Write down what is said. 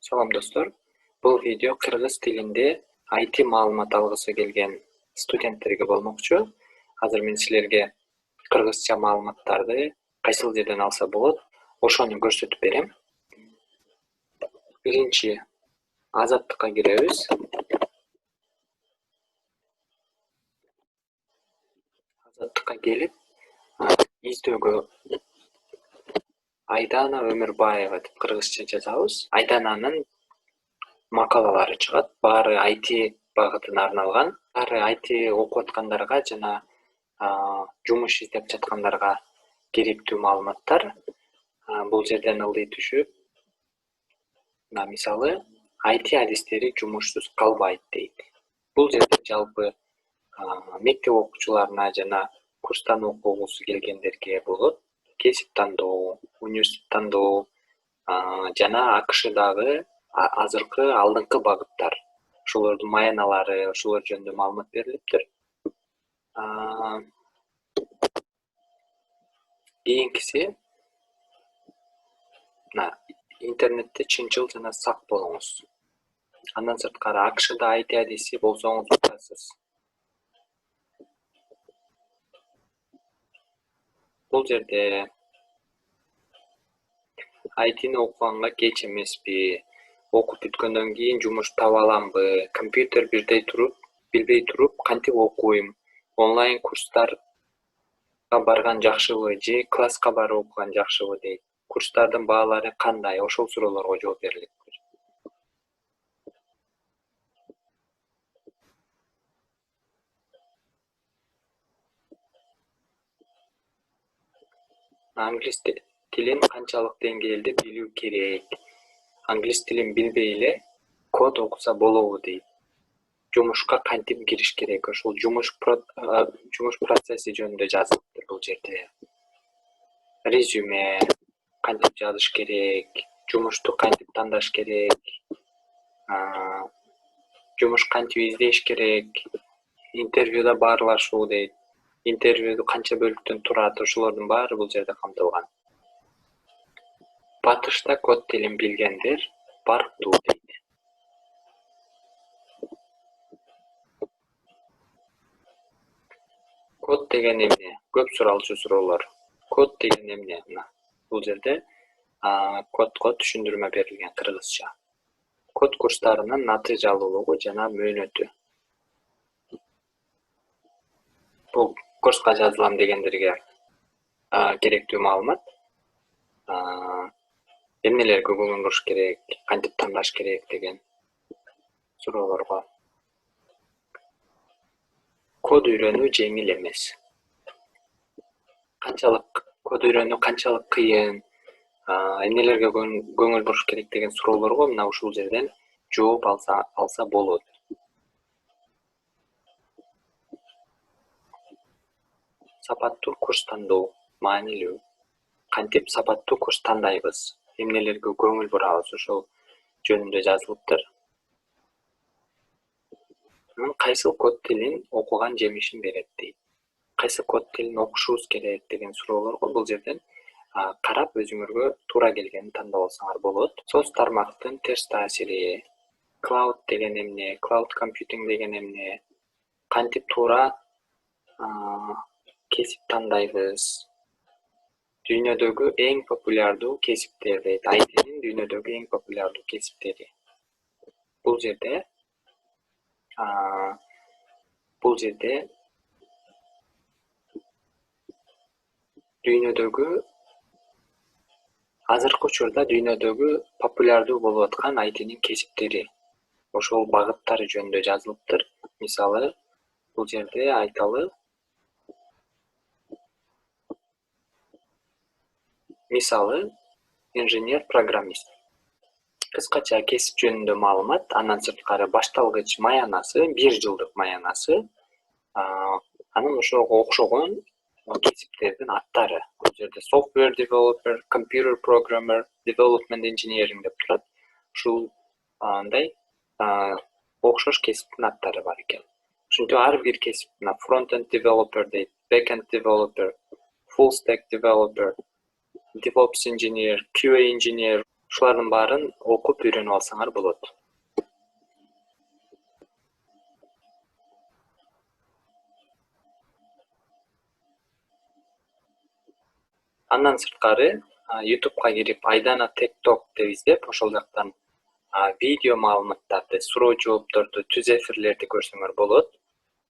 Салам достор. Бул видео кыргыз тилинде IT маалымат алгысы келген студенттерге болмокчу. Азыр мен силерге кыргызча маалыматтарды кайсыл жерден алса болот, ошону көрсөтүп берем. Биринчи азаттыкка киребиз. Азаттыкка келип, издөөгө Айдана Өмүрбаева деп кыргызча жазабыз. Айдананын макалалары чыгат. Баары IT багытына арналган. Баары IT окуп аткандарга жана жумуш издеп жаткандарга керектүү маалыматтар. Бул жерден ылдый түшүп, мисалы IT адистери жумушсуз калбайт дейт. Бул жерде жалпы мектеп окуучуларына жана курстан окугусу келгендерге болот. Кесип тандоо, университет тандоо жана АКШдагы азыркы алдыңкы багыттар, ошолордун маяналары, ошолор жөнүндө маалымат берилиптир. Кийинкиси интернетте чынчыл жана сак болуңуз. Андан сырткары АКШда IT адиси болсоңуз утасыз. Бул жерде IT'ни окуганга кеч эмеспи, окуп бүткөндөн кийин жумуш таба аламбы, компьютер билбей туруп кантип окуйм, онлайн курстарга барган жакшыбы же класска барып окуган жакшыбы дейт. Курстардын баалары кандай? Ошол суроолорго жооп берилет. Англис тилин канчалык деңгээлде билүү керек? Англис тилин билбей эле код окуса болобу дейт. Жумушка кантип кириш керек? Ошол жумуш процесси жөнүндө жазылыптыр бул жерде. Резюме кантип жазыш керек? Жумушту кантип тандаш керек? Жумуш кантип издеш керек? Интервьюда баарлашуу дейт. Интервью канча бөлүктөн турат? Ошолордун баары бул жерде камтылган. Батышта код тилин билгендер барктуу дейт. Код деген эмне? Көп суралчу суроолор. Код деген эмне? Бул жерде кодго түшүндүрмө берилген кыргызча. Код курстарынын натыйжалуулугу жана мөөнөтү. Бул курска жазылам дегендерге керектүү маалымат. Эмнелерге көңүл буруш керек, кантип тандаш керек деген суроолорго. Код үйрөнүү жеңил эмес. Код үйрөнүү канчалык кыйын, эмнелерге көңүл буруш керек деген суроолорго мына ушул жерден жооп алса болот. Сапаттуу курс тандоо маанилүү. Кантип сапаттуу курс тандайбыз? Эмнелерге көңүл бурабыз? Ошол жөнүндө жазылыптыр. Кайсыл код тилин окуган жемишин берет дейт. Кайсы код тилин окушубуз керек деген суроолорго бул жерден карап өзүңөргө туура келгенин тандап алсаңар болот. Соц тармактын терс таасири, cloud деген эмне, cloud computing деген эмне, кантип туура кесип тандайбыз? Дүйнөдөгү эң популярдуу кесиптер дейт. IT'нин дүйнөдөгү эң популярдуу кесиптери. Бул жерде дүйнөдөгү азыркы учурда дүйнөдөгү популярдуу болуп аткан IT'нин кесиптери, ошол багыттары жөнүндө жазылыптыр. Мисалы, бул жерде айталы инженер-программист. Кыскача кесип жөнүндө маалымат, андан сырткары башталгыч маянасы, 1 жылдык маянасы, анан ошого окшогон кесиптердин аттары. Бул жерде software developer, computer programmer, development engineering деп турат. Ушундай окшош кесиптин аттары бар экен. Ошентип ар бир кесип, front-end developer дейт, back-end developer, full stack developer, DevOps engineer, QA engineer, Ушулардын баарын окуп үйрөнүп алсаңар болот. Андан сырткары YouTube'га кирип Айдана Tech Talk деп издеп, ошол жактан видео маалыматтарды, суроо жоопторду, түз эфирлерди көрсөңөр болот.